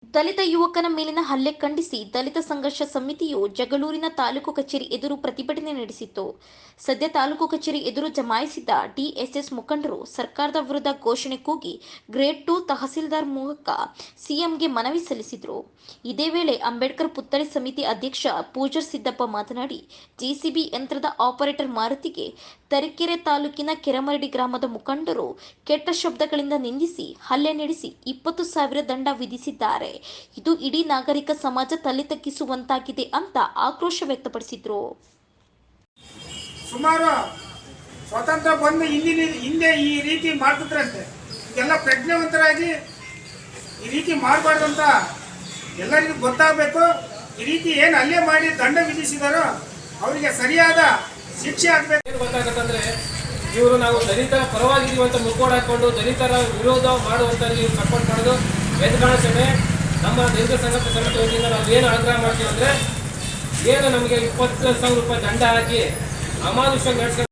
ದಲಿತ ಯುವಕನ ಮೇಲಿನ ಹಲ್ಲೆ ಖಂಡಿಸಿ ದಲಿತ ಸಂಘರ್ಷ ಸಮಿತಿಯು ಜಗಳೂರಿನ ತಾಲೂಕು ಕಚೇರಿ ಎದುರು ಪ್ರತಿಭಟನೆ ನಡೆಸಿತು. ಸದ್ಯ ತಾಲೂಕು ಕಚೇರಿ ಎದುರು ಜಮಾಯಿಸಿದ್ದ ಡಿಎಸ್ಎಸ್ ಮುಖಂಡರು ಸರ್ಕಾರದ ವಿರುದ್ಧ ಘೋಷಣೆ ಕೂಗಿ ಗ್ರೇಡ್ 2 ತಹಸೀಲ್ದಾರ್ ಮೂಲಕ ಸಿಎಂಗೆ ಮನವಿ ಸಲ್ಲಿಸಿದರು. ಇದೇ ವೇಳೆ ಅಂಬೇಡ್ಕರ್ ಪುತ್ಥಳಿ ಸಮಿತಿ ಅಧ್ಯಕ್ಷ ಪೂಜಾರ್ ಸಿದ್ದಪ್ಪ ಮಾತನಾಡಿ, ಜೆಸಿಬಿ ಯಂತ್ರದ ಆಪರೇಟರ್ ಮಾರುತಿಗೆ ತರೀಕೆರೆ ತಾಲೂಕಿನ ಕೆರಮರಡಿ ಗ್ರಾಮದ ಮುಖಂಡರು ಕೆಟ್ಟ ಶಬ್ದಗಳಿಂದ ನಿಂದಿಸಿ ಹಲ್ಲೆ ನಡೆಸಿ 20,000 ದಂಡ ವಿಧಿಸಿದ್ದಾರೆ. ಇದು ಇಡೀ ನಾಗರಿಕ ಸಮಾಜ ತಲೆ ತಗ್ಗಿಸುವಂತಾಗಿದೆ ಅಂತ ಆಕ್ರೋಶ ವ್ಯಕ್ತಪಡಿಸಿದ್ರು. ಸುಮಾರು ಸ್ವಾತಂತ್ರ್ಯ ಬಂದು ಹಿಂದೆ ಈ ರೀತಿ ಮಾಡ್ತಿದ್ರಂತೆ. ಇದೆಲ್ಲ ಪ್ರಜ್ಞಾವಂತರಾಗಿ ಈ ರೀತಿ ಮಾಡಬಾರ್ದು ಅಂತ ಎಲ್ಲರಿಗೂ ಗೊತ್ತಾಗಬೇಕು. ಈ ರೀತಿ ಏನು ಹಲ್ಲೆ ಮಾಡಿ ದಂಡ ವಿಧಿಸಿದಾರೋ ಅವರಿಗೆ ಸರಿಯಾದ ಶಿಕ್ಷೆ ಆಗಬೇಕು. ಏನು ಗೊತ್ತಾಗತ್ತಂದ್ರೆ ಇವರು ನಾವು ದಲಿತರ ಪರವಾಗಿದ್ದೀವಿ ಅಂತ ಮುಕ್ಕೋಡ್ ಹಾಕೊಂಡು ದಲಿತರ ವಿರೋಧ ಮಾಡುವಂತ ನೀವು ಸಪೋರ್ಟ್ ಮಾಡೋದು ಎದುಗಾಣಿಸದೆ. ನಮ್ಮ ದಲಿತ ಸಂಘರ್ಷ ಸಮಿತಿ ವತಿಯಿಂದ ನಾವು ಏನು ಆಗ್ರಹ ಮಾಡ್ತೀವಿ ಅಂದರೆ, ಏನು ನಮಗೆ 20,000 ರೂಪಾಯಿ ದಂಡ ಹಾಕಿ ಅಮಾನುಷ ನಡೆಸ್ಕೊಂಡು